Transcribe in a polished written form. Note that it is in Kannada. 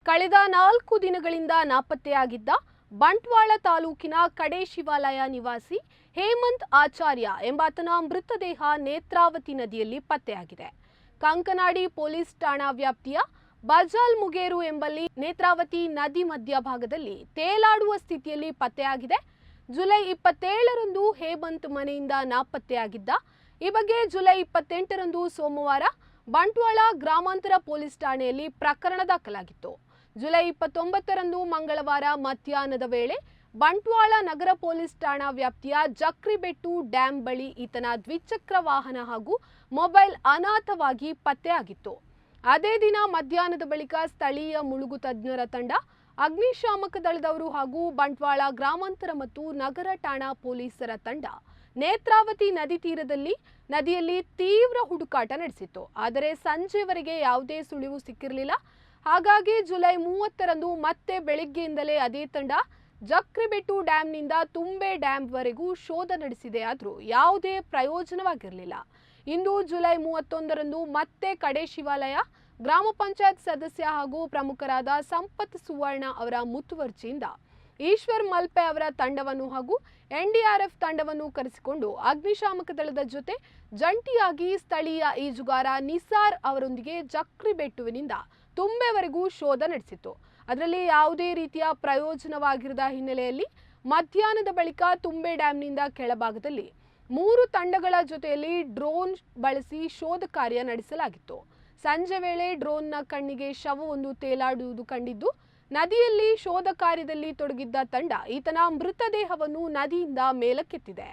ಕಳೆದ 4 ದಿನಗಳಿಂದ ನಾಪತ್ತೆಯಾಗಿದ್ದ ಬಂಟ್ವಾಳ ತಾಲೂಕಿನ ಕಡೆ ಶಿವಾಲಯ ನಿವಾಸಿ ಹೇಮಂತ್ ಆಚಾರ್ಯ ಎಂಬಾತನ ಮೃತದೇಹ ನೇತ್ರಾವತಿ ನದಿಯಲ್ಲಿ ಪತ್ತೆಯಾಗಿದೆ. ಕಂಕನಾಡಿ ಪೊಲೀಸ್ ಠಾಣಾ ವ್ಯಾಪ್ತಿಯ ಬಜಾಲ್ ಮುಗೇರು ಎಂಬಲ್ಲಿ ನೇತ್ರಾವತಿ ನದಿ ಮಧ್ಯಭಾಗದಲ್ಲಿ ತೇಲಾಡುವ ಸ್ಥಿತಿಯಲ್ಲಿ ಪತ್ತೆಯಾಗಿದೆ. ಜುಲೈ 27ರಂದು ಹೇಮಂತ್ ಮನೆಯಿಂದ ನಾಪತ್ತೆಯಾಗಿದ್ದ. ಈ ಬಗ್ಗೆ ಜುಲೈ 28ರಂದು ಸೋಮವಾರ ಬಂಟ್ವಾಳ ಗ್ರಾಮಾಂತರ ಪೊಲೀಸ್ ಠಾಣೆಯಲ್ಲಿ ಪ್ರಕರಣ ದಾಖಲಾಗಿತ್ತು. ಜುಲೈ 29ರಂದು ಮಂಗಳವಾರ ಮಧ್ಯಾಹ್ನದ ವೇಳೆ ಬಂಟ್ವಾಳ ನಗರ ಪೊಲೀಸ್ ಠಾಣಾ ವ್ಯಾಪ್ತಿಯ ಜಕ್ರಿಬೆಟ್ಟು ಡ್ಯಾಂ ಬಳಿ ಈತನ ದ್ವಿಚಕ್ರ ವಾಹನ ಹಾಗೂ ಮೊಬೈಲ್ ಅನಾಥವಾಗಿ ಪತ್ತೆಯಾಗಿತ್ತು. ಅದೇ ದಿನ ಮಧ್ಯಾಹ್ನದ ಬಳಿಕ ಸ್ಥಳೀಯ ಮುಳುಗು ತಜ್ಞರ ತಂಡ, ಅಗ್ನಿಶಾಮಕ ದಳದವರು ಹಾಗೂ ಬಂಟ್ವಾಳ ಗ್ರಾಮಾಂತರ ಮತ್ತು ನಗರ ಠಾಣಾ ಪೊಲೀಸರ ತಂಡ ನೇತ್ರಾವತಿ ನದಿ ತೀರದಲ್ಲಿ ನದಿಯಲ್ಲಿ ತೀವ್ರ ಹುಡುಕಾಟ ನಡೆಸಿತ್ತು. ಆದರೆ ಸಂಜೆವರೆಗೆ ಯಾವುದೇ ಸುಳಿವು ಸಿಕ್ಕಿರಲಿಲ್ಲ. ಹಾಗಾಗಿ ಜುಲೈ 30ರಂದು ಮತ್ತೆ ಬೆಳಗ್ಗೆಯಿಂದಲೇ ಅದೇ ತಂಡ ಜಕ್ರಿಬೆಟ್ಟು ಡ್ಯಾಂನಿಂದ ತುಂಬೆ ಡ್ಯಾಂವರೆಗೂ ಶೋಧ ನಡೆಸಿದೆ. ಆದರೂ ಯಾವುದೇ ಪ್ರಯೋಜನವಾಗಿರಲಿಲ್ಲ. ಇಂದು ಜುಲೈ 31ರಂದು ಮತ್ತೆ ಕಡೆ ಶಿವಾಲಯ ಗ್ರಾಮ ಪಂಚಾಯತ್ ಸದಸ್ಯ ಹಾಗೂ ಪ್ರಮುಖರಾದ ಸಂಪತ್ ಸುವರ್ಣ ಅವರ ಮುತುವರ್ಜಿಯಿಂದ ಈಶ್ವರ್ ಮಲ್ಪೆ ಅವರ ತಂಡವನ್ನು ಹಾಗೂ NDRF ತಂಡವನ್ನು ಕರೆಸಿಕೊಂಡು ಅಗ್ನಿಶಾಮಕ ದಳದ ಜೊತೆ ಜಂಟಿಯಾಗಿ ಸ್ಥಳೀಯ ಈಜುಗಾರ ನಿಸಾರ್ ಅವರೊಂದಿಗೆ ಜಕ್ರಿಬೆಟ್ಟುವಿನಿಂದ ತುಂಬೆವರೆಗೂ ಶೋಧ ನಡೆಸಿತು. ಅದರಲ್ಲಿ ಯಾವುದೇ ರೀತಿಯ ಪ್ರಯೋಜನವಾಗಿರದ ಹಿನ್ನೆಲೆಯಲ್ಲಿ ಮಧ್ಯಾಹ್ನದ ಬಳಿಕ ತುಂಬೆ ಡ್ಯಾಂನಿಂದ ಕೆಳಭಾಗದಲ್ಲಿ 3 ತಂಡಗಳ ಜೊತೆಯಲ್ಲಿ ಡ್ರೋನ್ ಬಳಸಿ ಶೋಧ ಕಾರ್ಯ ನಡೆಸಲಾಗಿತ್ತು. ಸಂಜೆ ವೇಳೆ ಡ್ರೋನ್ನ ಕಣ್ಣಿಗೆ ಶವವೊಂದು ತೇಲಾಡುವುದು ಕಂಡಿದ್ದು, ನದಿಯಲ್ಲಿ ಶೋಧ ಕಾರ್ಯದಲ್ಲಿ ತೊಡಗಿದ್ದ ತಂಡ ಈತನ ಮೃತದೇಹವನ್ನು ನದಿಯಿಂದ ಮೇಲಕ್ಕೆತ್ತಿದೆ.